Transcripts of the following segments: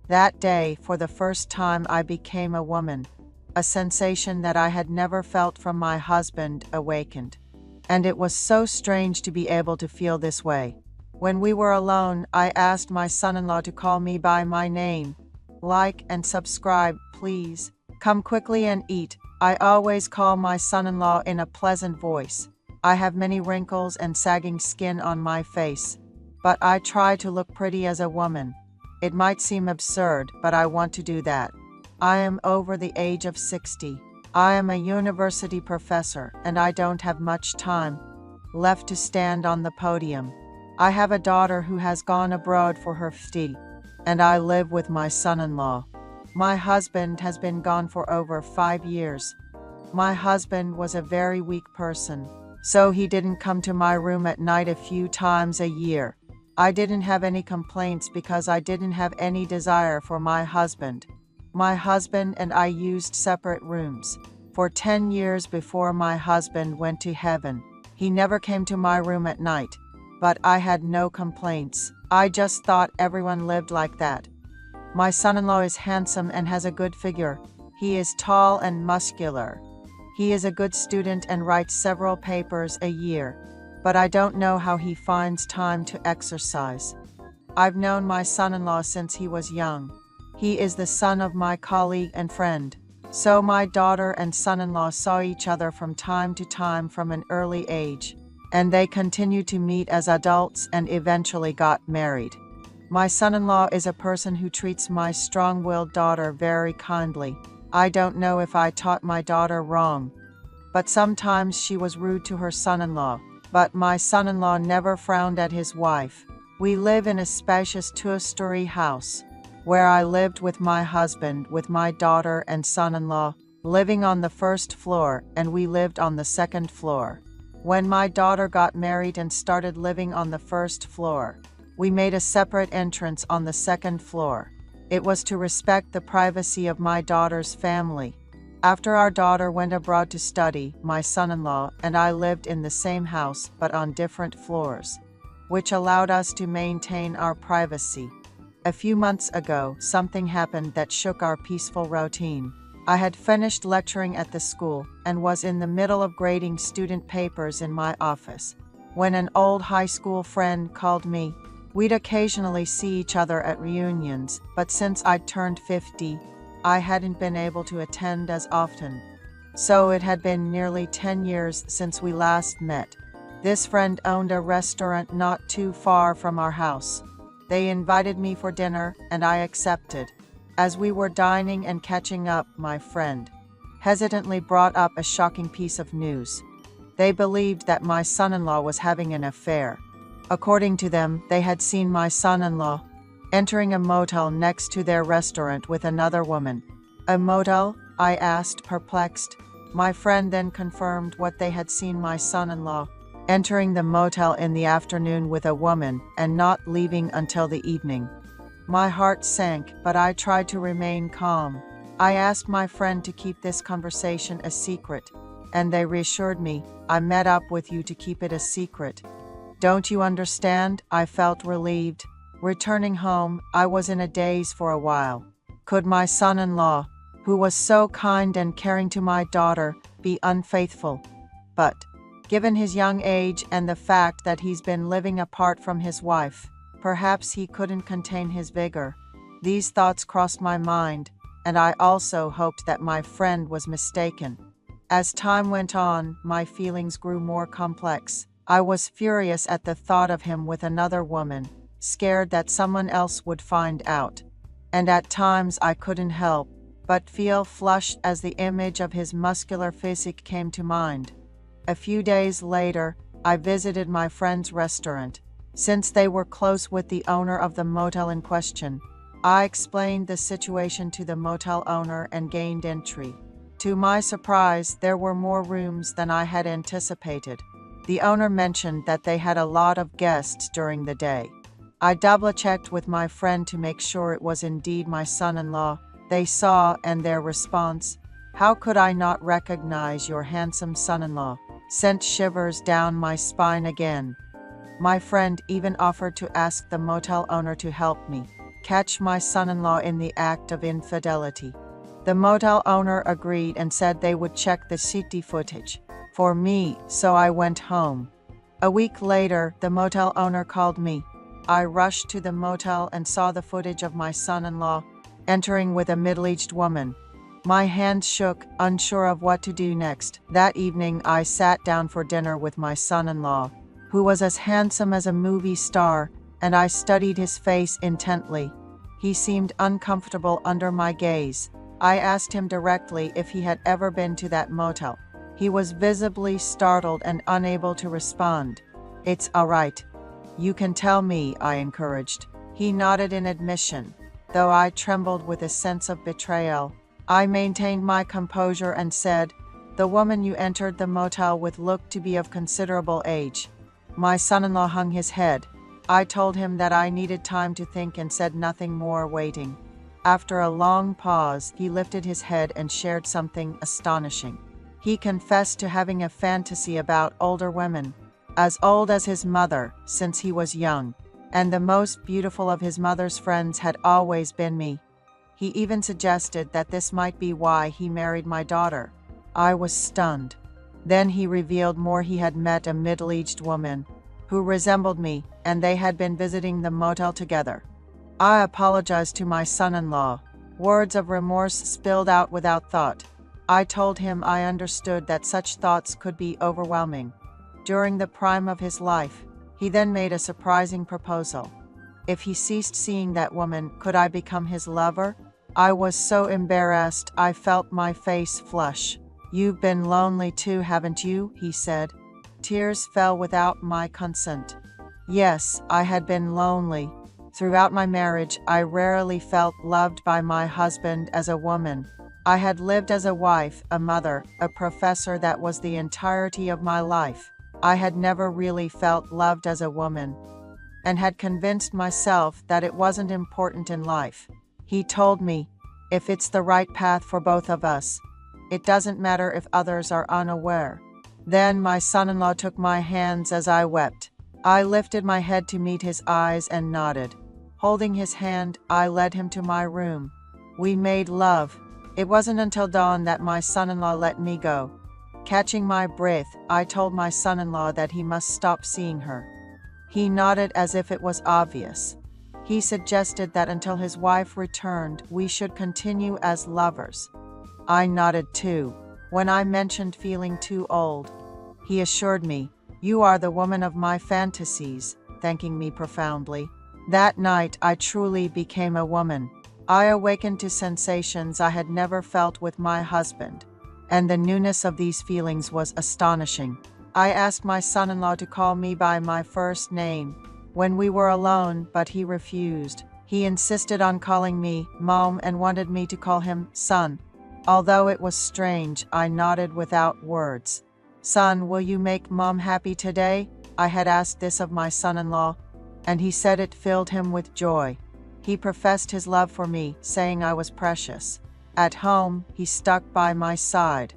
That day, for the first time, I became a woman. A sensation that I had never felt from my husband awakened. And it was so strange to be able to feel this way. When we were alone, I asked my son-in-law to call me by my name. Like and subscribe, please. Come quickly and eat. I always call my son-in-law in a pleasant voice. I have many wrinkles and sagging skin on my face, but I try to look pretty as a woman. It might seem absurd, but I want to do that. I am over the age of 60. I am a university professor, and I don't have much time left to stand on the podium. I have a daughter who has gone abroad for her study, and I live with my son-in-law. My husband has been gone for over 5 years. My husband was a very weak person, so he didn't come to my room at night a few times a year. I didn't have any complaints because I didn't have any desire for my husband. My husband and I used separate rooms. For 10 years before my husband went to heaven, he never came to my room at night. But I had no complaints. I just thought everyone lived like that. My son-in-law is handsome and has a good figure. He is tall and muscular. He is a good student and writes several papers a year. But I don't know how he finds time to exercise. I've known my son-in-law since he was young. He is the son of my colleague and friend. So my daughter and son-in-law saw each other from time to time from an early age, and they continued to meet as adults and eventually got married. My son-in-law is a person who treats my strong-willed daughter very kindly. I don't know if I taught my daughter wrong, but sometimes she was rude to her son-in-law. But my son-in-law never frowned at his wife. We live in a spacious two-story house, where I lived with my husband, with my daughter and son-in-law, living on the first floor, and we lived on the second floor. When my daughter got married and started living on the first floor, we made a separate entrance on the second floor. It was to respect the privacy of my daughter's family. After our daughter went abroad to study, my son-in-law and I lived in the same house but on different floors, which allowed us to maintain our privacy. A few months ago, something happened that shook our peaceful routine. I had finished lecturing at the school and was in the middle of grading student papers in my office when an old high school friend called me. We'd occasionally see each other at reunions, but since I'd turned 50, I hadn't been able to attend as often. So it had been nearly 10 years since we last met. This friend owned a restaurant not too far from our house. They invited me for dinner, and I accepted. As we were dining and catching up, my friend hesitantly brought up a shocking piece of news. They believed that my son-in-law was having an affair. According to them, they had seen my son-in-law entering a motel next to their restaurant with another woman. A motel? I asked, perplexed. My friend then confirmed what they had seen my son-in-law entering the motel in the afternoon with a woman and not leaving until the evening. My heart sank, but I tried to remain calm. I asked my friend to keep this conversation a secret, and they reassured me, I met up with you to keep it a secret. Don't you understand? I felt relieved. Returning home, I was in a daze for a while. Could my son-in-law, who was so kind and caring to my daughter, be unfaithful? But, given his young age and the fact that he's been living apart from his wife, perhaps he couldn't contain his vigor. These thoughts crossed my mind, and I also hoped that my friend was mistaken. As time went on, my feelings grew more complex. I was furious at the thought of him with another woman, scared that someone else would find out. And at times I couldn't help but feel flushed as the image of his muscular physique came to mind. A few days later, I visited my friend's restaurant. Since they were close with the owner of the motel in question, I explained the situation to the motel owner and gained entry. To my surprise, there were more rooms than I had anticipated. The owner mentioned that they had a lot of guests during the day. I double-checked with my friend to make sure it was indeed my son-in-law. They saw, and their response, "How could I not recognize your handsome son-in-law?" sent shivers down my spine again. My friend even offered to ask the motel owner to help me catch my son-in-law in the act of infidelity. The motel owner agreed and said they would check the CCTV footage for me, so I went home. A week later, the motel owner called me. I rushed to the motel and saw the footage of my son-in-law entering with a middle-aged woman. My hands shook, unsure of what to do next. That evening, I sat down for dinner with my son-in-law, who was as handsome as a movie star, and I studied his face intently. He seemed uncomfortable under my gaze. I asked him directly if he had ever been to that motel. He was visibly startled and unable to respond. "It's all right. You can tell me," I encouraged. He nodded in admission, though I trembled with a sense of betrayal. I maintained my composure and said, "The woman you entered the motel with looked to be of considerable age." My son-in-law hung his head. I told him that I needed time to think and said nothing more, waiting. After a long pause, he lifted his head and shared something astonishing. He confessed to having a fantasy about older women, as old as his mother, since he was young, and the most beautiful of his mother's friends had always been me. He even suggested that this might be why he married my daughter. I was stunned. Then he revealed more. He had met a middle-aged woman who resembled me, and they had been visiting the motel together. I apologized to my son-in-law. Words of remorse spilled out without thought. I told him I understood that such thoughts could be overwhelming during the prime of his life. He then made a surprising proposal. If he ceased seeing that woman, could I become his lover? I was so embarrassed I felt my face flush. "You've been lonely too, haven't you?" he said. Tears fell without my consent. Yes, I had been lonely. Throughout my marriage, I rarely felt loved by my husband as a woman. I had lived as a wife, a mother, a professor. That was the entirety of my life. I had never really felt loved as a woman, and had convinced myself that it wasn't important in life. He told me, "If it's the right path for both of us, it doesn't matter if others are unaware." Then my son-in-law took my hands as I wept. I lifted my head to meet his eyes and nodded. Holding his hand, I led him to my room. We made love. It wasn't until dawn that my son-in-law let me go. Catching my breath, I told my son-in-law that he must stop seeing her. He nodded as if it was obvious. He suggested that until his wife returned, we should continue as lovers. I nodded too. When I mentioned feeling too old, he assured me, "You are the woman of my fantasies," thanking me profoundly. That night, I truly became a woman. I awakened to sensations I had never felt with my husband, and the newness of these feelings was astonishing. I asked my son-in-law to call me by my first name when we were alone, but he refused. He insisted on calling me Mom and wanted me to call him Son. Although it was strange, I nodded without words. "Son, will you make Mom happy today?" I had asked this of my son-in-law, and he said it filled him with joy. He professed his love for me, saying I was precious. At home, he stuck by my side,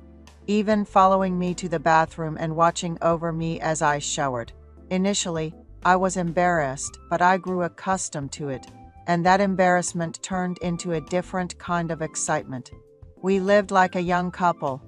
even following me to the bathroom and watching over me as I showered. Initially, I was embarrassed, but I grew accustomed to it, and that embarrassment turned into a different kind of excitement. We lived like a young couple.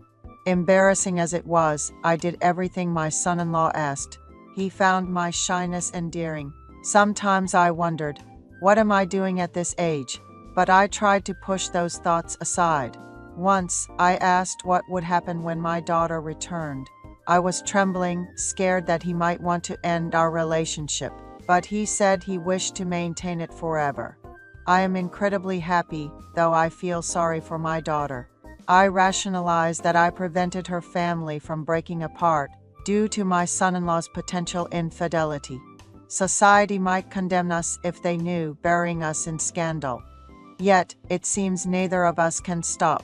Embarrassing as it was, I did everything my son-in-law asked. He found my shyness endearing. Sometimes I wondered, what am I doing at this age? But I tried to push those thoughts aside. Once, I asked what would happen when my daughter returned. I was trembling, scared that he might want to end our relationship, but he said he wished to maintain it forever. I am incredibly happy, though I feel sorry for my daughter. I rationalized that I prevented her family from breaking apart due to my son-in-law's potential infidelity. Society might condemn us if they knew, burying us in scandal. Yet, it seems neither of us can stop.